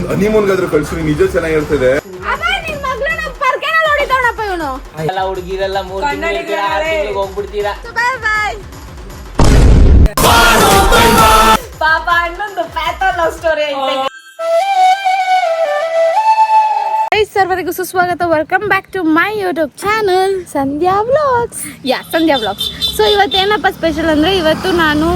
ಹನಿಮೂನ್ಗಾದ್ರೂ ಕಳ್ಸಿ, ನಿಜ ಚೆನ್ನಾಗಿರ್ತದೆ. ಎಲ್ಲ ಹುಡುಗಿರೆಲ್ಲ 3 ತಿಂಗಳು ಹೋಗ್ಬಿಡ್ತೀರಾ. ಪಾಪ ಅಣ್ಣಂದು ಪ್ಯಾಥರ್ ಲವ್ ಸ್ಟೋರಿ ಐತೆ. ಸರ್ವರಿಗೂ ಸುಸ್ವಾಗತ. Welcome back to my YouTube channel Sandhya vlogs. Sandhya vlogs. So ಇವತ್ತೇನಪ್ಪ ಸ್ಪೆಷಲ್ ಅಂದರೆ, ಇವತ್ತು ನಾನು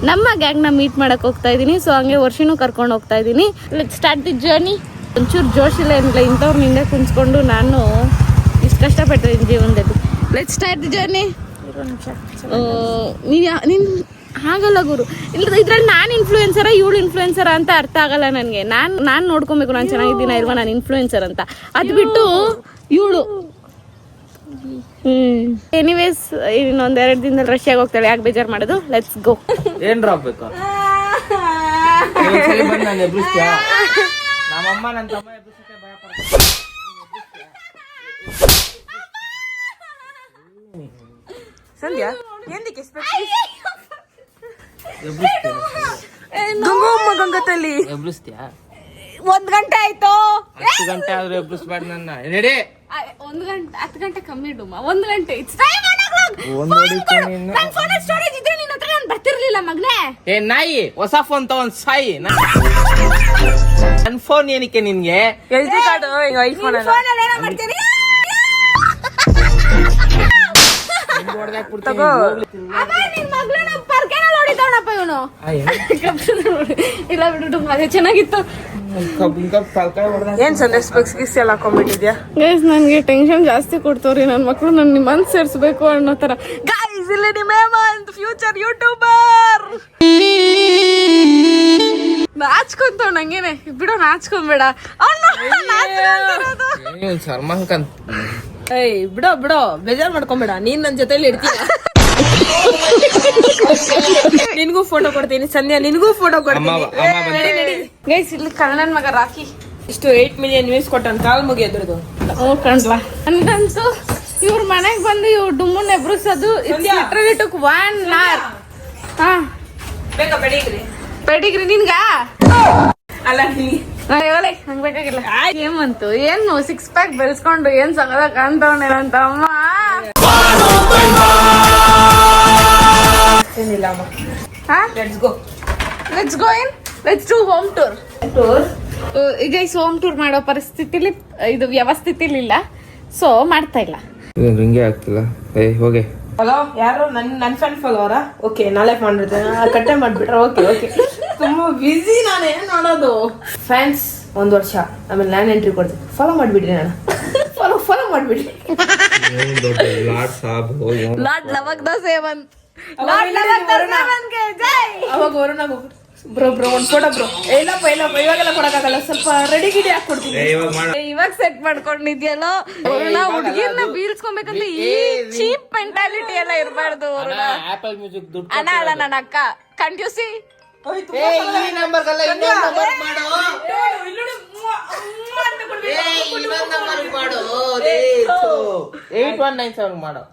ನಮ್ಮ ಗ್ಯಾಂಗ್ನ ಮೀಟ್ ಮಾಡಕ್ಕೆ ಹೋಗ್ತಾ ಇದ್ದೀನಿ. ಸೊ ಹಂಗೆ ವರ್ಷನೂ ಕರ್ಕೊಂಡು ಹೋಗ್ತಾ ಇದ್ದೀನಿ. Let's start the journey. ಒಂಚೂರು ಜೋಶಿಲ್ಲ ಏನಿಲ್ಲ, ಇಂಥವ್ರು ನಿಂದೆ ಕುಂತ್ಕೊಂಡು ನಾನು ಇಷ್ಟು ಕಷ್ಟಪಟ್ಟಿದ್ದೀನಿ ಜೀವನದಲ್ಲಿ. Let's start the journey. ನೀನು ಹಾಗಲ್ಲ ಗುರು, ಇದ್ರಲ್ಲಿ ನಾನು ಇನ್ಫ್ಲೂಯೆನ್ಸರ ಇವಳು ಇನ್ಫ್ಲೂಯೆನ್ಸರ ಅಂತ ಅರ್ಥ ಆಗಲ್ಲ ನನಗೆ. ನಾನು ನೋಡ್ಕೊಬೇಕು ನಾನು ಚೆನ್ನಾಗಿದ್ದೀನ ಇಲ್ವಾ, ನಾನು ಇನ್ಫ್ಲೂಯೆನ್ಸರ್ ಅಂತ. ಅದು ಬಿಟ್ಟು ಇವಳು ಎನಿವೇಸ್ ಇನ್ನೊಂದೆರಡು ದಿನದಲ್ಲಿ ರಷ್ಯಾಗೆ ಹೋಗ್ತಾಳೆ. ಯಾಕೆ ಬೇಜಾರು ಮಾಡೋದು? Let's go. ಏನ್ ಬೇಕು ನಮ್ಮಮ್ಮ ನನ್ನ ತಮ್ಮ ಎಬ್ಬಿಸಕ್ಕೆ ಭಯ ಪಡ್ತಾರೆ. ಸಂಧ್ಯಾ ಎಂದಕ್ಕೆ ಎಬ್ಬಿಸ್ತೀಯಾ? 1 ಗಂಟೆ ಆಯ್ತು. 10 ಗಂಟೆ ಆದ್ರೂ ಎಬ್ಬಿಸ್ಬೇಡ ನನ್ನ. ನಡಿ. 1 ಗಂಟೆ 10 ಗಂಟೆ ಕಮ್ಮಿ ಇಡುಮ್ಮ. 1 ಗಂಟೆ ಸ್ಟೋರೇಜ್ ಇದ್ರೆ ನಿನ್ನ ಹತ್ರ ನಾನು ಬರ್ತಿರ್ಲಿಲ್ಲ ಮಗ್ನೆ. ಏ ನಾಯಿ, ಹೊಸ ಫೋನ್ ತಗೊಂಡ್ ಸಾಯಿ. ನನ್ ಫೋನ್ ಏನಕ್ಕೆ ನಿನ್ಗೆ? SD ಕಾರ್ಡ್ ಐಫೋನ್ ಮಾಡ್ತೀರಿ. ಇಲ್ಲ ಬಿಟ್ಟು ಅದೇ ಚೆನ್ನಾಗಿತ್ತು. ಏನ್ ಸಂಧ್ಯಾ ಸ್ಪೆಕ್ಸ್ ಗಿಸ್ ಎಲ್ಲ ಹಾಕೊಂಡ್ಬಿಟ್ಟಿದ್ಯಾ? ಗೈಸ್ ನನ್ಗೆ ಟೆನ್ಷನ್ ಜಾಸ್ತಿ ಕೊಡ್ತವ್ರಿ ನನ್ನ ಮಕ್ಳು. ನನ್ನ ಮನ್ಸು ಸೇರ್ಸ್ಬೇಕು ಅನ್ನೋ ತರ. ಗೈಸ್ ಇಲ್ಲಿ ನಿಮ್ಮ ಹೇಮಂತ್ ಫ್ಯೂಚರ್ ಯೂಟ್ಯೂಬರ್. ನಾಚ್ಕೊಂತವ್ ನಂಗೇನೆ ಬಿಡೋ, ನಾಚ್ಕೊಂಬೇಡ. ಸರ್ಮಂಕ್ ಅಂತ. ಏಯ್ ಬಿಡೋ ಬೇಜಾರ್ ಮಾಡ್ಕೊಂಬೇಡ. ನೀನ್ ನನ್ ಜೊತೆಲಿ ಇರ್ತೀಯ. ನಿನ್ಗೂ ಫೋಟೋ ಕೊಡ್ತೀನಿ ಸಂಧ್ಯಾ, ನಿನ್ಗೂ ಫೋಟೋ ಕೊಡ್ತೀನಿ. ಗೈಸ್ ಇಲ್ಲಿ ಕನ್ನಡನ್ ಮಗ ರಾಕಿ ಇಷ್ಟು 8 ಮಿಲಿಯನ್ ವ್ಯೂಸ್ ಕೊಟ್ಟನ್ ಕಾಲ್ ಮುಗಿಯೋದ್ರದ್ದು. ಕಣ್ಲಾ ನನ್ಗಂತೂ ಇವ್ರ ಮನೆಗ್ ಬಂದು ಇವ್ರು ಡುಮ್ಮನ್ ಎಬ್ರಿಸೋದು ಲಿಟ್ರಲಿ ಟುಕ್ 1 hour. ಹಾ ಬೇಕಾ ಪೆಡಿಗ್ರಿ ನಿನ್ಗ? ಅಲ್ಲ ನಿನ್ಗೆ ಹಂಗ್ ಬೇಕಾಗಿಲ್ಲ. ಏಮಂತು ಏನು 6 ಪ್ಯಾಕ್ ಬೆಳೆಸ್ಕೊಂಡು ಏನ್ ಸಗದ ಕಾಣ್ತವನೆ ಅಂತ ಅಮ್ಮ. ಏನಿಲ್ಲ ಅಮ್ಮ. Let's go in. Let's do home tour. ಈಗ ಹೋಮ್ ಟೂರ್ ಮಾಡೋ ಪರಿಸ್ಥಿತಿಲಿ ಇದು ವ್ಯವಸ್ಥಿತಿಲಿ ಇಲ್ಲ. ಸೊ ಮಾಡ್ತಾ ಇಲ್ಲ. ರಿಂಗೇ ಆಗ್ತಿಲ್ಲ. ಹೋಗೆ. ಹಲೋ, ಯಾರು ನನ್ ಫ್ರೆಂಡ್ ಫಾಲೋವರಾ? ಓಕೆ, ನಾಳೆ ಮಾಡಿರ್ತೇನೆ. ಕಟ್ಟೆ ಮಾಡ್ಬಿಟ್ರೆ ಓಕೆ. ತುಂಬಾ ಬಿಸಿ. ನಾನು ಏನ್ ನೋಡೋದು ಫ್ಯಾನ್ಸ್ 1 ವರ್ಷ ಆಮೇಲೆ ನಾನು ಎಂಟ್ರಿ ಕೊಡ್ತೀನಿ. ಫಾಲೋ ಮಾಡ್ಬಿಡ್ರಿ ನಾನು. ಫಾಲೋ ಮಾಡ್ಬಿಡ್ರಿ. ಲಾರ್ಡ್ ಲವಕ್ ದ ಸೇವಂತ್. ಲಾರ್ಡ್ ಲವಕ್ ದ ಸೇವಂತ್ ಗೆ ಜೈ. ಅವಾಗ ವರುಣಾಗ ಬ್ರೋ ಒಂದ್ ಫೋಟೋ ಬ್ರೋ. ಇಲ್ಲಪ್ಪ ಇವಾಗೆಲ್ಲ ಕೊಡಕ್ಕಾಗಲ್ಲ. ಸ್ವಲ್ಪ ರೆಡಿ ಗಿಡಿ ಹಾಕೊಡ್ತೀನಿ. ಇವಾಗ ಸೆಟ್ ಮಾಡ್ಕೊಂಡಿದ್ಯಲ್ಲ ಹುಡುಗಿರ್ನ ಬೀಳ್ಸ್ಕೊಬೇಕಂದ್ರೆ ಈ ಚೀಪ್ ಮೆಂಟಾಲಿಟಿ ಎಲ್ಲ ಇರಬಾರ್ದು. ಆಪಲ್ ಮ್ಯೂಸಿಕ್ ದುಡ್ಡು ಅಣ್ಣ ಅಲ್ಲ ನನ್ನ ಅಕ್ಕ. ಕಂಟ್ಯೂಸಿ ಮಾಡೋ.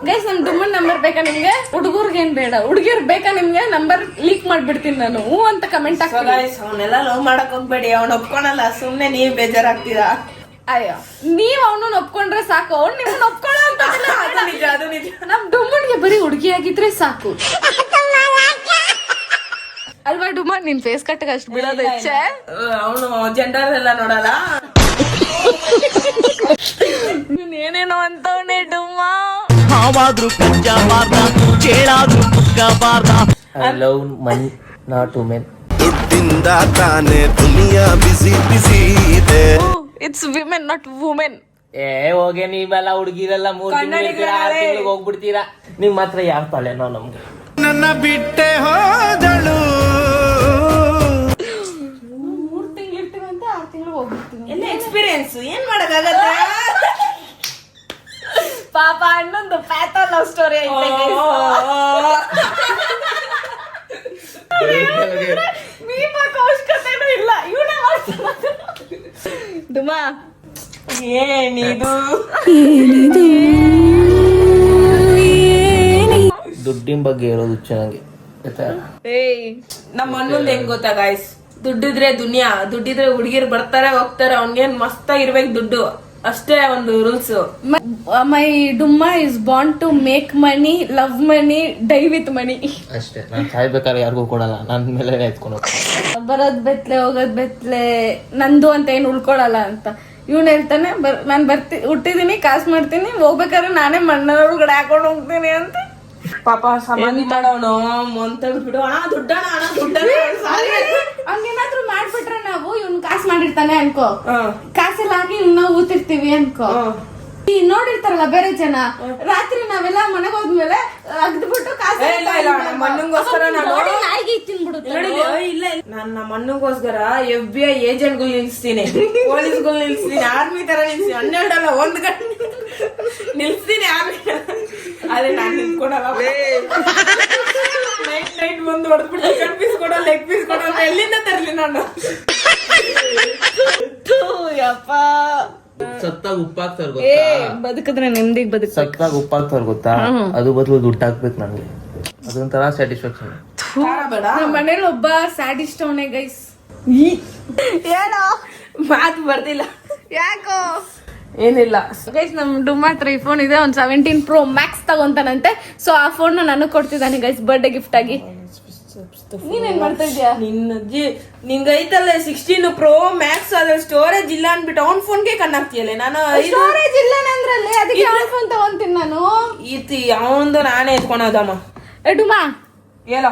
ಗೈಸ್ ನಮ್ ಡುಮ್ಮನ್ ನಂಬರ್ ಬೇಕಾ ನಿಮ್ಗೆ? ಹುಡುಗರ್ಗೆ ಏನ್ ಬೇಡ, ಹುಡುಗಿರ್ ಬೇಕಾ ನಿಮ್ಗೆ? ನಂಬರ್ ಲೀಕ್ ಮಾಡ್ಬಿಡ್ತೀನಿ ನಾನು. ಅಂತ ಕಮೆಂಟ್ ಹಾಕಿ. ಅವನ್ನೆಲ್ಲ ಲವ್ ಮಾಡಕ್ ಹೋಗ್ಬೇಡಿ. ಅವ್ನ ಒಪ್ಕೊಳಲ್ಲ. ಸುಮ್ನೆ ನೀವ್ ಬೇಜಾರಾಗ್ತೀರಾ. ಅಯ್ಯೋ, ನೀವ್ ಅವನು ಒಪ್ಕೊಂಡ್ರೆ ಸಾಕು. ಅವ್ನು ನಿಮ್ಮನ್ನ ಒಪ್ಕೊಳ್ಳೋ ಅಂತ. ಅದು ನಿಜ. ನಮ್ ಡುಮ್ಮನ್ಗೆ ಬರೀ ಹುಡುಗಿ ಆಗಿದ್ರೆ ಸಾಕು ಅಲ್ವಾ ಡುಮ್ಮ? ನಿನ್ ಫೇಸ್ ಕಟ್ಟಕ್ಕೆ ಅಷ್ಟು ಬಿಡೋದು ಇಚ್ಛೆ. ಅವನು ಜೆಂಡರ್ ಎಲ್ಲ ನೋಡಲ್ಲ. ಏನೇನೋ ಅಂತವನೇ ಡುಮ್ಮ. ಹಾವಾದ್ರೂ ಕಚ್ಚಬಾರ್ದ, ಚೇಳಾದ್ರೂ ಕುಗ್ಗಬಾರ್ದ. I love money not women. ದುಡ್ಡಿಂದ ತಾನೇ ದುನಿಯಾ ಬಿಸಿ ಇದೆ. It's women not women. ಹೋಗೆ, ನೀವೆಲ್ಲ ಹುಡುಗಿರೆಲ್ಲ 3 ತಿಂಗಳು ಹೋಗ್ಬಿಡ್ತೀರಾ. ನೀವ್ ಮಾತ್ರ ಯಾರು ತಲೆನೋ ನಮ್ಗೆ. ನನ್ನ ಬಿಟ್ಟೆ ಹೋದಳು. 3 ತಿಂಗಳು ಇರ್ತೀವಂತ 6 ತಿಂಗಳು ಹೋಗ್ಬಿಡ್ತೀವಿ. ಎಲ್ಲ ಎಕ್ಸ್ಪೀರಿಯನ್ಸ್. ಏನ್ ಮಾಡಕ್ಕಾಗತ್ತೆ? ಪಾಪ ಅಣ್ಣಂದು ಪ್ಯಾಥರ್ ಲವ್ ಸ್ಟೋರಿ ಐತೆ. ಮೀಪಕ್ಕೆ ಅವಶ್ಯಕತೆನೂ ಇಲ್ಲ. ಇವನೇ ಡುಮ್ಮ ಏನಿದು? ದುಡ್ಡಿನ ಬಗ್ಗೆ ಹೇಳೋದು ಚೆನ್ನಾಗಿ. ನಮ್ಮ ಅಣ್ಣಂದು ಹೆಂಗ್ ಗೊತ್ತಾ ಗಾಯ್ಸ್? ದುಡ್ಡಿದ್ರೆ ದುನಿಯಾ, ದುಡ್ಡಿದ್ರೆ ಹುಡುಗಿರು ಬರ್ತಾರೆ ಹೋಗ್ತಾರೆ, ಅವ್ನಿಗೇನ್ ಮಸ್ತಾಗಿ ಇರ್ಬೇಕು ದುಡ್ಡು, ಅಷ್ಟೇ ಒಂದು ರೂಲ್ಸ್. ಮೈ ಡುಮ್ಮ is born to make money, love money, die with money. ಅಷ್ಟೇ. ನಾನು ಸಾಯ್ಬೇಕಾದ್ರೆ ಯಾರಿಗೂ ಕೊಡಲ್ಲ, ನನ್ನ ಮೇಲೆ ಎತ್ಕೊಂಡು ಹೋಗ್ತೀನಿ. ಬರೋದ್ ಬೆತ್ಲೆ ಹೋಗೋದ್ ಬೆತ್ಲೆ, ನಂದು ಅಂತ ಏನ್ ಉಳ್ಕೊಳಲ್ಲ ಅಂತ ಇವ್ನು ಹೇಳ್ತಾನೆ. ನಾನ್ ಹುಟ್ಟಿದೀನಿ, ಕಾಸು ಮಾಡ್ತೀನಿ, ಹೋಗ್ಬೇಕಾದ್ರೆ ನಾನೇ ಮಣ್ಣೊಳಗಡೆ ಹಾಕೊಂಡು ಹೋಗ್ತೀನಿ ಅಂತ. ಪಾಪ ಸಮಾಧಿ ಮಾಡೋನು ಅಂತ ಬಿಟ್ಬಿಡು, ಅಣ್ಣ ದುಡ್ಡಣ ಅಣ್ಣ ದುಡ್ಡಣ. ಹಂಗೇನಾದ್ರು ಮಾಡ್ಬಿಟ್ರೆ ನಾವು ಇವ್ನ್ ಕಾಸು ಮಾಡಿರ್ತಾನೆ ಅನ್ಕೋ, ಕಾಸೆಲ್ಲ ಹಾಕಿ ಇವ್ನ ಊತಿರ್ತೀವಿ ಅನ್ಕೋ. ಈ ನೋಡಿರ್ತಾರಲ್ಲ ಬೇರೆ ಜನ, ರಾತ್ರಿ ನಾವೆಲ್ಲ ಮನೆಗೆ ಹೋದ್ಮೇಲೆ ಅಗ್ದ್ಬಿಟ್ಟು ಕಾಸು ಮಣ್ಣಂಗೋಸ್ಕರ ನಾಯಿಗೆ ತಿನ್ಬಿಡುತ್ತೆ. ಇಲ್ಲ, ನಾನು ನಮ್ಮ ಅಣ್ಣಗೋಸ್ಕರ FBI ಏಜೆಂಟ್ಗಳು ನಿಲ್ಸ್ತೀನಿ, ಪೊಲೀಸ್ಗಳು ನಿಲ್ಸ್ತೀನಿ, ಆರ್ಮಿ ತರ ನಿಲ್ಸ್ತೀನಿ. 12 ಅಲ್ಲ 1 ಗಂಟೆ ನಿಲ್ಸ್ತೀನಿ ಆರ್ಮಿ. ಆದ್ರೆ ನಾನು ನಿಂತ್ಕೊಡಲ್ಲ. ನೈಟ್ ಬಂದು ಹೊಡೆದ್ಬಿಟ್ಟು ಚಿಕನ್ ಪೀಸ್ ಕೊಡೋ, ಲೆಗ್ ಪೀಸ್ ಕೊಡೋ, ಎಲ್ಲಿಂದ ತರ್ಲಿ ನಾನು? ಯಪ್ಪ, ಸತ್ತಾಗ ಉಪ್ಪಾಗ್ತಾರ ಏ ಗೊತ್ತಾ? ಬದುಕಿದ್ರೆ ನೆಮ್ಮದಿಗೆ ಬದುಕ. ಸತ್ತಾಗ ಉಪ್ಪಾಗ್ತಾರ ಗೊತ್ತಾ? ಅದು ಬದಲು ದುಡ್ಡು ಹಾಕ್ಬೇಕು ನನಗೆ, ಅದೊಂಥರ ಸ್ಯಾಟಿಸ್ಫ್ಯಾಕ್ಷನ್. ನಮ್ಮ ಮನೇಲಿ ಒಬ್ಬ ಸ್ಯಾಡಿಸ್ಟ್ ಅವನೇ ಗೈಸ್. ಏನೋ ಮಾತು ಬರ್ತಿಲ್ಲ ಯಾಕೋ ಏನಿಲ್ಲ ಗೈಸ್. ನಮ್ ಡುಮ್ಮ ಹತ್ರ ಈ ಫೋನ್ ಇದೆ, ಒಂದು 17 Pro Max ತಗೊಂತಾನಂತೆ. ಸೊ ಆ ಫೋನ್ ನನಗೆ ಕೊಡ್ತಿದ್ದಾನೆ ಗೈಸ್ ಬರ್ಡೇ ಗಿಫ್ಟ್ ಆಗಿ. ನೀನೇನ್ ಮಾಡ್ತಾ ಇದ್ಯಾ? ನಿಂಗೈತಲ್ಲ 16 Pro Max, ಅದ್ರ ಸ್ಟೋರೇಜ್ ಇಲ್ಲ ಅನ್ಬಿಟ್ಟು ಅವ್ನ್ ಫೋನ್ಗೆ ಕಣ್ಣಾಕ್ತಿಯಲ್ಲ. ನಾನು ಸ್ಟೋರೇಜ್ ಇಲ್ಲ ಅಂದ್ರಲ್ಲಿ, ಅದಕ್ಕೆ ಅವ್ನ ಫೋನ್ ತಗೊಂತೀನಿ ನಾನು. ಈತಿ ಅವಂದು ನಾನೇ ಎತ್ಕೊಳೋದಮ್ಮ. ಡುಮ್ಮ ಹೇಳೋ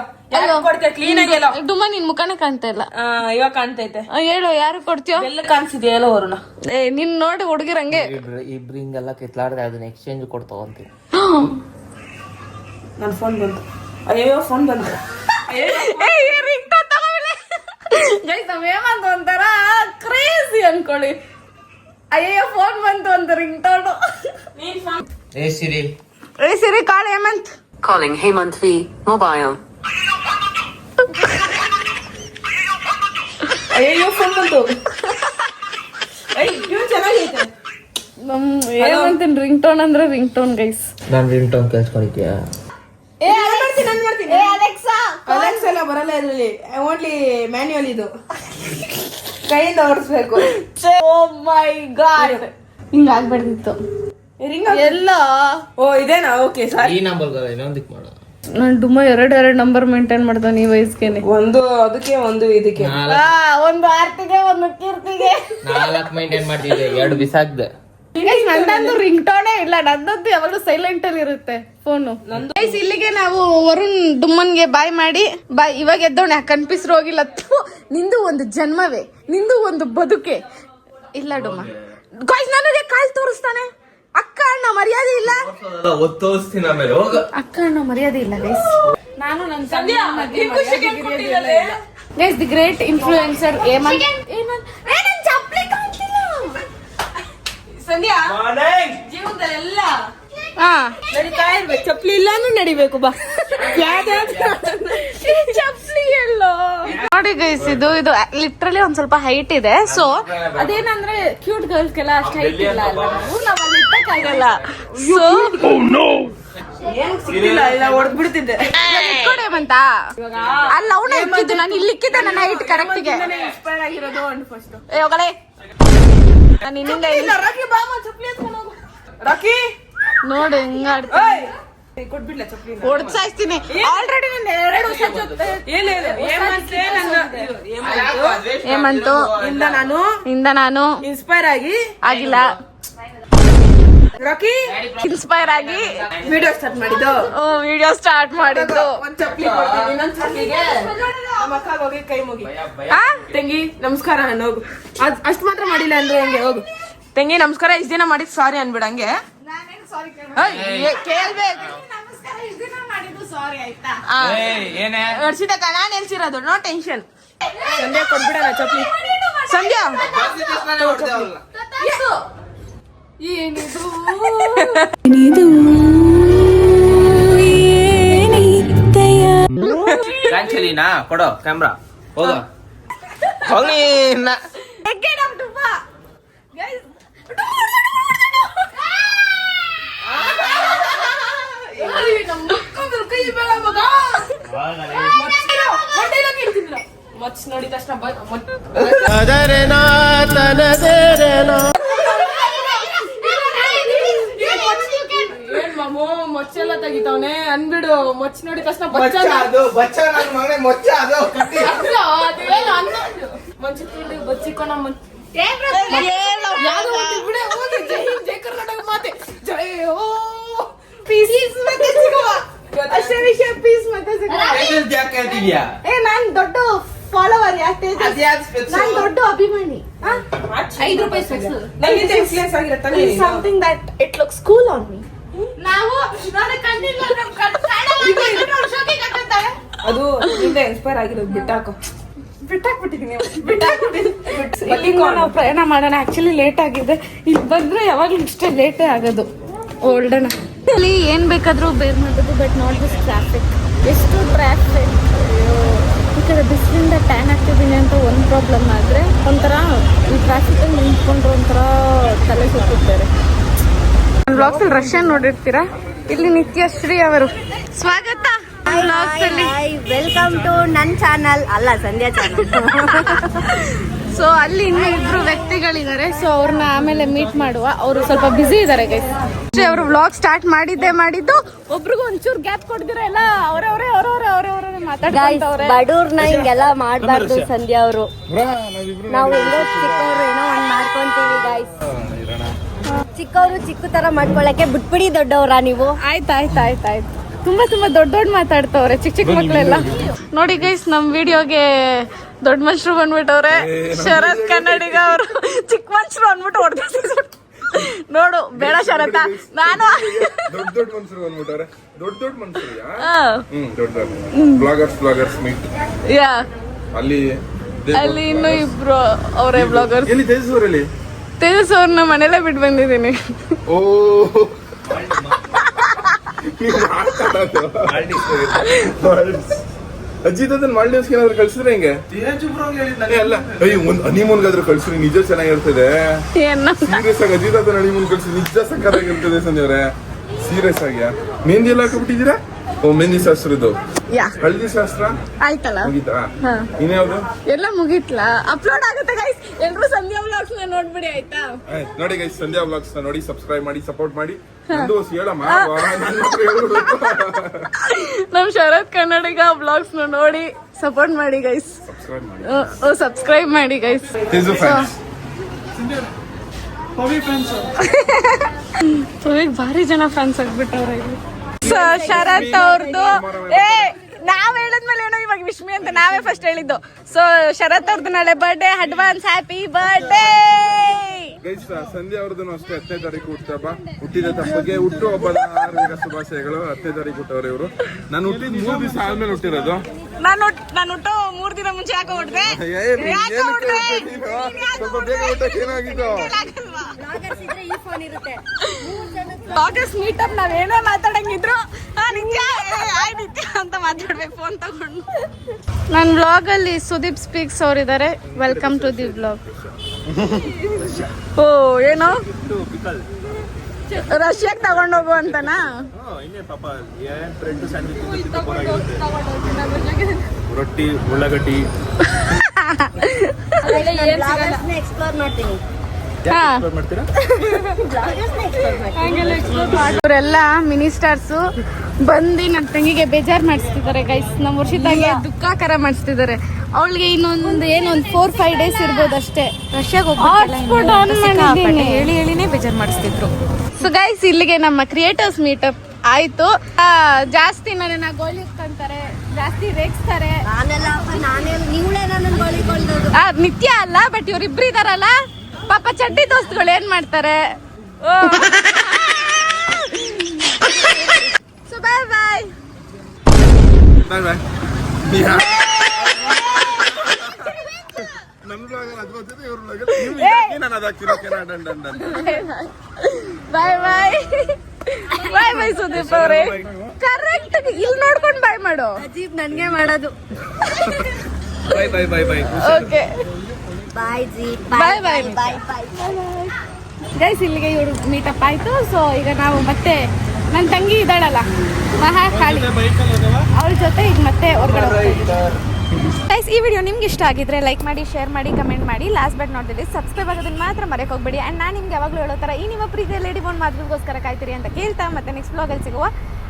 ಕೊಡ್ತೀಯ ಕ್ಲೀನ್ ಆಗಿ ಹೇಳೋ. ಡುಮ್ಮ ನಿನ್ ಮುಖನೇ ಕಾಣ್ತಾ ಇಲ್ಲ. ಇವಾಗ ಕಾಣ್ತೈತೆ. ಹೇಳು ಯಾರು ಕೊಡ್ತೀಯೋ? ಎಲ್ಲ ಕಾಣಿಸಿದೆ ಹೇಳೋ ವರುಣ. ಏ ನಿನ್ ನೋಡಿ ಹುಡುಗಿರಂಗೆ ಇಬ್ರು ಹಿಂಗೆಲ್ಲ ಕಿತ್ಲಾಡ್ದೆ ಅದನ್ನ ಎಕ್ಸ್ಚೇಂಜ್ ಕೊಟ್ಟು ತಗೊಂತೀನಿ. ನನ್ ಫೋನ್ ಬಂತು. ಅಯ್ಯೋ ಫೋನ್ ಬಂತು. ಗೈಸ್ ನಾವ್ ಹೇಮಂತ್ ಒಂಥರ ಕ್ರೇಜಿ ಅನ್ಕೊಳ್ಳಿ. ಅಯ್ಯೋ ಫೋನ್ ಬಂತು ಅಂತ ring tone. Hey Siri, hey Siri call Hemant. Calling Hemant V. Mobile. ಅಯ್ಯೋ ಫೋನ್ ಬಂತು. ಚೆನ್ನಾಗೈತೆ. ನಮ್ ಹೇಮಂತನ್ ರಿಂಗ್ ಟೋನ್ ಅಂದ್ರೆ ರಿಂಗ್ ಟೋನ್ ಗೈಸ್. ನಾನು ರಿಂಗ್ ಟೋನ್ ಕೇಳಿಸ್ಕೊಂಡಿದ್ಯಾ? ಅಲೆಕ್ಸಾ ಎಲ್ಲ ಬರಲ್ಲ ಇದ್ರಲ್ಲಿ, ಓನ್ಲಿ ಮ್ಯಾನ್ಯುವಲ್ ಇದು, ಕೈಯಿಂದ ಓಡಿಸ್ಬೇಕು. ಓ ಮೈ ಗಾಡ್, ಹಿಂಗ ಆಗ್ಬಾರ್ದಿತ್ತು. ಎಲ್ಲ ಓ ಇದೇನಾ? Okay sorry. ಈ ನಂಬರ್ ಇನ್ನೊಂದಕ್ಕೆ ಮಾಡು. ನನ್ ಡುಮ್ಮ ಎರಡು ನಂಬರ್ ಮೇಂಟೈನ್ ಮಾಡ್ತಾನೆ ಈ ವಯಸ್ಸಿಗೆ. ಒಂದು ಅದಕ್ಕೆ ಒಂದು ಇದಕ್ಕೆ, ಒಂದು ಆರ್ತಿಗೆ ಒಂದು ಕೀರ್ತಿಗೆ 4 ಮೈಂಟೈನ್ ಮಾಡ್ತಿದ್ದೆ, 2 ಬಿಸಾಕ್ದೆ. ನಂದಂದು ರಿಂಗ್ ಟೋನೇ ಇಲ್ಲ, ನಂದಂದು ಯಾವಾಗಲೂ ಸೈಲೆಂಟ್ ಅಲ್ಲಿ ಇರುತ್ತೆ ಫೋನು. ಇಲ್ಲಿಗೆ ನಾವು ವರುಣ್ ಡುಮ್ಮನ್ಗೆ ಬಾಯ್ ಮಾಡಿ ಬಾಯ್. ಇವಾಗ ಎದ್ದವಣೆ ಕನ್ಪಿಸ್ರು ಹೋಗಿಲ್ಲ. ನಿಂದು ಒಂದು ಜನ್ಮವೇ, ನಿಂದು ಒಂದು ಬದುಕೆ ಇಲ್ಲ ಡುಮ್ಮ. ಗಾಯ್ಸ್ ನನಗೆ ಕಾಲ್ ತೋರಿಸ್ತಾನೆ. ಅಕ್ಕ ಅಣ್ಣ ಮರ್ಯಾದೆ ಇಲ್ಲ, ತೋರಿಸ್ತೀನಿ ಆಮೇಲೆ ಹೋಗ. ಅಕ್ಕ ಅಣ್ಣ ಮರ್ಯಾದೆ ಇಲ್ಲ ಗೈಸ್. ನಾನು ನನ್ನ guys the great influencer Hemant. Sandhya ಜೀವನದಲ್ಲೆಲ್ಲ ಹಾ ನಡೀತಾ ಇರ್ಬೇಕು, ಚಪ್ಲಿ ಇಲ್ಲಾನು ನಡಿಬೇಕು. ಬಾ ಚಪ್ಲಿ ಎಲ್ಲೋ ನೋಡಿ ಗೈಸ್. ಇದು ಲಿಟ್ರಲಿ ಒಂದ್ ಸ್ವಲ್ಪ ಹೈಟ್ ಇದೆ. ಸೊ ಅದೇನಂದ್ರೆ ಕ್ಯೂಟ್ ಗರ್ಲ್ಸ್ಗೆಲ್ಲ ಅಷ್ಟು ಹೈಟ್ ಇಲ್ಲ ಅಲ್ವಾ, ನಾವ್ ಅಲ್ಲಿ ಇಟ್ಟಕ್ಕಾಗಲ್ಲ. ಸೊ ಸಿಕ್ಕಿಲ್ಲ, ಇಲ್ಲ ಹೊಡೆದ್ಬಿಡ್ತಿದ್ದೆ. ಹೇಮಂತ ಅಲ್ಲ ಅವನೇ ಇಕ್ಕಿದ್ದು, ನಾನು ಇಲ್ಲಿ ಇಕ್ಕಿದ್ದೆ ನನ್ನ ಹೈಟ್ ಕರೆಕ್ಟ್ಗೆ. ಇನ್ಸ್ಪೈರ್ ಆಗಿರೋದು ಫಸ್ಟ್. ಹೋಗಲೇ ನಾನು ಇನ್ನಿಂದ ರಾಕಿ ಬಾಮ ಚಪ್ಲಿ ಎತ್ಕೊಂಡು ಹೋಗು. ರಾಕಿ ನೋಡಿ ಹೆಂಗ ಆಡ್ತೀನಿ, ಕೊಟ್ಬಿಡ್ಲ ಚಪ್ಲಿ ಹೊಡ್ಸಾಯ್ತೀನಿ. ಆಲ್ರೆಡಿ ನಾನು 2 ವರ್ಷ ಜೊತೆ ಹೇಮಂತು ಇಂದ ನಾನು ಇನ್ಸ್ಪೈರ್ ಆಗಿ ಆಗಿಲ್ಲ, ರಾಕಿ ಇನ್ಸ್ಪೈರ್ ಆಗಿ ವಿಡಿಯೋ ಸ್ಟಾರ್ಟ್ ಮಾಡಿದ್ದು. ವಿಡಿಯೋ ಸ್ಟಾರ್ಟ್ ಮಾಡಿದ್ದು. ಒಂದ್ ಚಪ್ಲಿ ಕೊಡ್ತೀನಿ, ಇನ್ನೊಂದ್ ಚಪ್ಲಿಗೆ ನಮ್ಮ ಅಕ್ಕ ಹೋಗಿ ಕೈ ಮುಗಿ. ತಂಗಿ ನಮಸ್ಕಾರ ನಾನು ಹೋಗು. ಅಷ್ಟ್ ಮಾತ್ರ ಮಾಡಿಲ್ಲ ಅಂದ್ರೆ ಹೆಂಗೆ? ಹೋಗು ತಂಗಿ ನಮಸ್ಕಾರ. ಇಷ್ಟ ದಿನ ಮಾಡಿದ್ ಸಾರಿ ಅನ್ಬಿಡ. ಹಂಗೆ ಕೇಳ್ಬೇಕು. ವರ್ಷದಕ್ಕ ನಾನ್ ಎಲ್ಸಿರೋದು, ನೋ ಟೆನ್ಷನ್. ಸಂಧ್ಯಾ ಕೊಟ್ಬಿಡಣ ಚಪ್ಲಿ. ಸಂಧ್ಯಾ ಕಾಂಚಲಿನಾ ಕೊಡೋ ಕ್ಯಾಮ್ರಾ, ಹೋಗ ಹೋಗಿ. ಮಚ್ ನೋಡಿದ ತಕ್ಷಣ ಏನ್ ಮಾಮು ಮೊಚ್ಚೆಲ್ಲ ತೆಗಿತಾವನೆ ಅನ್ಬಿಡು. ಮೊಚ್ಚ ನೋಡಿದ ತಕ್ಷಣ ಮಂಚಿ ತಿಂಡಿ ಬಚ್ಚಿಕೋಣ ಜೈ ಕರ್ನಾಟಕ ಮಾತೆ ಜೈ ಓ ಪೀಸ್ ಮತ್ತೆ ಸಿಗುವ ಅಷ್ಟೇ ವಿಷಯ ಪೀಸ್ ಮತ್ತೆ ಸಿಗುವ. ನಾನ್ ದೊಡ್ಡ ಫಾಲೋವರ್ ಯಾಕೆ ನಾನ್ ದೊಡ್ಡ ಅಭಿಮಾನಿ. 5 ರೂಪಾಯಿ ಇನ್ಫ್ಲೂಯೆನ್ಸ್ ಆಗಿರುತ್ತೆ something that it looks cool on me. ನಾವು ಅದು ನಿಂದ ಇನ್ಸ್ಪೈರ್ ಆಗಿರೋದು. ಬಿಟ್ಟಾಕ್ಬಿಟ್ಟಿದೀನಿ. ನಾವು ಪ್ರಯಾಣ ಮಾಡೋಣ. ಆಕ್ಚುಲಿ ಲೇಟ್ ಆಗಿದೆ. ಇಲ್ಲಿ ಬಂದ್ರೆ ಯಾವಾಗ್ಲೂ ಇಷ್ಟೇ ಲೇಟೇ ಆಗೋದು. ಓಲ್ಡನ ಇಲ್ಲಿ ಏನ್ ಬೇಕಾದ್ರೂ ಬೇರ್ ಮಾಡೋದು. But not this traffic. ಎಷ್ಟು ಟ್ರಾಫಿಕ್. ಈ ಕಡೆ ಬಿಸಿಲಿಂದ ಟ್ಯಾನ್ ಆಗ್ತಿದ್ದೀನಿ ಅಂತ ಒಂದು ಪ್ರಾಬ್ಲಮ್ ಆದರೆ ಒಂಥರ ಈ ಟ್ರಾಫಿಕಲ್ಲಿ ನಿಂತ್ಕೊಂಡ್ರೆ ಒಂಥರ ತಲೆ ಸುತ್ತಿದ್ದಾರೆ. ಬ್ಲಾಗ್ಸಲ್ಲಿ ರಷ್ಯನ್ ನೋಡಿರ್ತೀರಾ. ಇಲ್ಲಿ ನಿತ್ಯಶ್ರೀ ಅವರು ಸ್ವಾಗತ. ವೆಲ್ಕಮ್ ಟು ನನ್ನ ಚಾನಲ್ ಅಲ್ಲ ಸಂಧ್ಯಾ ಚಾನಲ್. ಸೊ ಅಲ್ಲಿ ಇನ್ನೂ ಇಬ್ರು ವ್ಯಕ್ತಿಗಳಿದ್ದಾರೆ. ಸೊ ಅವ್ರನ್ನ ಆಮೇಲೆ ಮೀಟ್ ಮಾಡುವ. ಅವರು ಸ್ವಲ್ಪ ಬ್ಯುಸಿ ಇದ್ದಾರೆ ಗೈಸ್. ಅವರು ವ್ಲಾಗ್ ಸ್ಟಾರ್ಟ್ ಮಾಡಿದ್ದು ಒಬ್ರಿಗೂ ಒಂಚೂರು ಗ್ಯಾಪ್ ಕೊಡ್ದಿರ ಎಲ್ಲ ಅವರವರೇ ಮಾತಾಡ್ತಾರೆ. ಬಡವ್ರನ್ನ ಹಿಂಗೆಲ್ಲ ಮಾಡ್ಬಾರ್ದು ಸಂಧ್ಯಾ ಅವರು. ನಾವು ಹೆಂಗೋ ಚಿಕ್ಕವ್ರು ಏನೋ ಒಂದ್ ಮಾಡ್ಕೊಂತೀವಿ ಗೈಸ್. ಚಿಕ್ಕವರು ಚಿಕ್ಕ ತರ ಮಾಡ್ಕೊಳಕ್ಕೆ ಬಿಟ್ಬಿಡಿ ದೊಡ್ಡವ್ರ ನೀವು. ಆಯ್ತು ತುಂಬಾ ದೊಡ್ಡ ಮಾತಾಡ್ತವ್ರೆ ಚಿಕ್ಕ ಮಕ್ಳೆಲ್ಲ. ನೋಡಿ ಗೈಸ್ ನಮ್ ವಿಡಿಯೋಗೆ ದೊಡ್ಡ ಮನುಷ್ಯರು ಬಂದ್ಬಿಟ್ಟವ್ರೆ. ಶರತ್ ಕನ್ನಡಿಗ ಅವರು ಚಿಕ್ಕ ಮನುಷ್ಯರು ಅಂದ್ಬಿಟ್ಟು ಹೊಡೆದ. ನೋಡು ಬೇಡ ಶರತ, ನಾನು ದೊಡ್ಡ ಮನುಷ್ಯರು ಬಂದ್ಬಿಟ್ಟವ್ರೆ. ದೊಡ್ಡ ಮನುಷ್ಯರು ಬ್ಲಾಗರ್ಸ್ ಮೀಟ್ ಯಾ ಅಲ್ಲಿ ಇನ್ನು ಇಬ್ರು ಅವರೇ ಬ್ಲಾಗರ್ಸ್. ಎಲ್ಲಿ ತೇಜಸ್ವರಲ್ಲಿ? ತೇಜಸ್ ಅವ್ರನ್ನ ಮನೇಲೆ ಬಿಟ್ಟು ಬಂದಿದ್ದೀನಿ. ಓ ಅಜ್ಜಿ ಅದನ್ನ ಮಾಲ್ಡೀವ್ಸ್ಗೆ ಏನಾದ್ರು ಕಳ್ಸಿದ್ರೆ ಹೆಂಗೆ? ಅಲ್ಲ ಅಯ್ಯೋ ಒಂದ್ ಹನಿಮೂನ್ಗಾದ್ರೂ ಕಳ್ಸಿರಿ, ನಿಜ ಚೆನ್ನಾಗಿರ್ತದೆ. ಸೀರಿಯಸ್ ಆಗಿ ಅಜ್ಜಿ ಅದನ್ನ ಹನಿಮೂನ್ ಕಳ್ಸಿ ನಿಜ ಸಕ್ಕತ್ತಾಗಿರ್ತದೆ ಸಂಜೆವ್ರೆ. ಸೀರಿಯಸ್ ಆಗಿ ಮೆಹಂದಿ ಎಲ್ಲ ಹಾಕ್ಬಿಟ್ಟಿದ್ದೀರಾ? ಓ ಮೆಹಂದಿ ಶಾಸ್ತ್ರದ್ದು. ಹಳದಿ ಶಾಸ್ತ್ರ ಆಯ್ತಲ್ಲ, ಮುಗೀತಾ? ಇನ್ಯಾವ್ದು? ಎಲ್ಲ ಮುಗೀತ್ಲಾ? ಅಪ್ಲೋಡ್ ಆಗುತ್ತೆ ಗೈಸ್. ಎಲ್ರು ಸಂಧ್ಯಾ ವ್ಲಾಗ್ಸ್ ನ ನೋಡ್ಬಿಡಿ ಆಯ್ತಾ? ನೋಡಿ ಗೈಸ್ ಸಂಧ್ಯಾ ವ್ಲಾಗ್ಸ್ ನ ನೋಡಿ, ಸಬ್ಸ್ಕ್ರೈಬ್ ಮಾಡಿ, ಸಪೋರ್ಟ್ ಮಾಡಿ. ಹೇಳಮ್ಮ ನಮ್ ಶರತ್ ಕನ್ನಡಿಗ ವ್ಲಾಗ್ಸ್ ನ ನೋಡಿ ಸಪೋರ್ಟ್ ಮಾಡಿ ಗೈಸ್. ಸಬ್ಸ್ಕ್ರೈಬ್ ಮಾಡಿ ಗೈಸ್. ಭಾರಿ ಜನ ಫ್ಯಾನ್ಸ್ ಆಗ್ಬಿಟ್ಟವ್ರೆ. ಶರತ್ ಅವ್ರದ್ದು ನಾವ್ ಹೇಳಿದ್ಮೇಲೆ ಏನೋ ಇವಾಗ ವಿಶ್ಮಿ ಅಂತ ನಾವೇ ಫಸ್ಟ್ ಹೇಳಿದ್ದು. ಸೊ ಶರತ್ ಅವ್ರದ್ದು ನಾಳೆ birthday. Advance happy birthday guys. Sandhya ಅವ್ರದ್ದು ಅಷ್ಟೇ 10ನೇ ತಾರೀಕು ಹುಟ್ಟಿದ ತಪ್ಪಗೆ ಹುಟ್ಟು ಹಬ್ಬದ ಹಾರ್ದಿಕ ಶುಭಾಶಯಗಳು. 10ನೇ ತಾರೀಕು ಹುಟ್ಟವ್ರೆ ಇವರು. ನಾನು ಹುಟ್ಟಿದ 3 ದಿವಸ ಆದ್ಮೇಲೆ ಹುಟ್ಟಿರೋದು. ನಾನು ಹುಟ್ಟು 3 ದಿನ ಮುಂಚೆ ಯಾಕೆ ಹೊಡ್ದೆ? ಸ್ವಲ್ಪ ಬೇಗ ಹುಟ್ಟಕ್ಕೆ ಏನಾಗಿದ್ದು? ಆಗಸ್ಟ್ ಮೀಟಪ್ ನಾವೇನೋ ಮಾತಾಡಂಗಿದ್ರು ಅಂತ ಮಾತಾಡ್ಬೇಕು ಫೋನ್ ತಗೊಂಡು. ನನ್ನ ವ್ಲಾಗ್ ಅಲ್ಲಿ ಸುದೀಪ್ ಸ್ಪೀಕ್ಸ್ ಅವರಿದ್ದಾರೆ. Welcome to the vlog. ಓ ಏನೋ ರಷ್ಯಾಕ್ ತಗೊಂಡೋಗು ಅಂತನಾ? ರೊಟ್ಟಿ ಉಳ್ಳಾಗಡ್ಡಿ ಎಕ್ಸ್ಪ್ಲೋರ್ ಮಾಡ್ತೀನಿ. ಅವರೆಲ್ಲ ಮಿನಿಸ್ಟರ್ಸು ಬಂದು ನನ್ನ ತಂಗಿಗೆ ಬೇಜಾರ್ ಮಾಡಿಸ್ತಿದ್ದಾರೆ ಗೈಸ್. ನಮ್ಮ ವರ್ಷಿತಾಗೆ ದುಃಖಕರ ಮಾಡಿಸ್ತಿದ್ದಾರೆ. ಅವಳಿಗೆ ಇನ್ನೊಂದು 4-5 ಡೇಸ್ ಇರ್ಬೋದು ಅಷ್ಟೇ. ರಷ್ಯಾಗ ಹೇಳಿನೇ ಬೇಜಾರ್ ಮಾಡಿಸ್ತಿದ್ರು. ಸೊ ಗೈಸ್ ಇಲ್ಲಿಗೆ ನಮ್ಮ ಕ್ರಿಯೇಟರ್ಸ್ ಮೀಟಪ್ ಆಯ್ತು. ಜಾಸ್ತಿ ನನ್ನ ಗೋಲಿ ಇಟ್ಕೊಂತಾರೆ, ಜಾಸ್ತಿ ರೇಗಿಸ್ತಾರೆ. ನಿತ್ಯ ಅಲ್ಲ, ಬಟ್ ಇವ್ರಿಬ್ರು ಇದಾರಲ್ಲ ಪಾಪ ಚಡ್ಡಿ ದೋಸ್ತುಗಳು ಏನ್ ಮಾಡ್ತಾರೆ. So bye bye. Bye bye bye ಬಾಯ್ ಸುದೀಪ್ ಅವ್ರೆ. ಕರೆಕ್ಟ್ ಇಲ್ಲಿ ನೋಡ್ಕೊಂಡು ಬಾಯ್ ಮಾಡು. ಅಜೀಬ್ ನನ್ಗೆ ಮಾಡೋದು. Bye bye bye bye. Okay bye ji. Bye bye bye bye. Guys ಇಲ್ಲಿಗೆ ಇವ್ರು ಮೀಟಪ್ ಆಯ್ತು. ಸೊ ಈಗ ನಾವು ಮತ್ತೆ ನನ್ನ ತಂಗಿ ಇದ್ದಾಳಲ್ಲ ಮಹಾ ಕಾಳಿ, ಅವ್ರ ಜೊತೆ ಈಗ ಮತ್ತೆ ಹೊರಗಡೆ ಗೈಸ್ ಈ ವಿಡಿಯೋ ನಿಮ್ಗೆ ಇಷ್ಟ ಆಗಿದ್ರೆ ಲೈಕ್ ಮಾಡಿ, ಶೇರ್ ಮಾಡಿ, ಕಮೆಂಟ್ ಮಾಡಿ. Last but not the subscribe ಆಗೋದನ್ನ ಮಾತ್ರ ಮರೆಯೋಕೆ ಹೋಗ್ಬೇಡಿ. ಆ್ಯಂಡ್ ನಾನು ನಿಮ್ಗೆ ಯಾವಾಗಲೂ ಹೇಳೋ ಥರ ಈ ನಿಮ್ಮ ಪ್ರೀತಿಯ ಲೇಡಿ ಬೋನ್ ಮಾತುಗೋಸ್ಕರ ಕಾಯ್ತೀರಿ ಅಂತ ಕೇಳ್ತಾ ಮತ್ತೆ ನೆಕ್ಸ್ಟ್ ವ್ಲಾಗಲ್ಲಿ ಸಿಗುವ.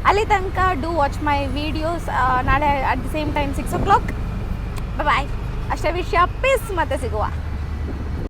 ಅಲ್ಲಿ ತನಕ ಡೂ ವಾಚ್ ಮೈ ವಿಡಿಯೋಸ್. ನಾಳೆ at the same time 6 o'clock. ಬಾಯ್. ಅಷ್ಟೇ ವಿಷಯ. ಪೀಸ್ ಮತ್ತೆ ಸಿಗುವ.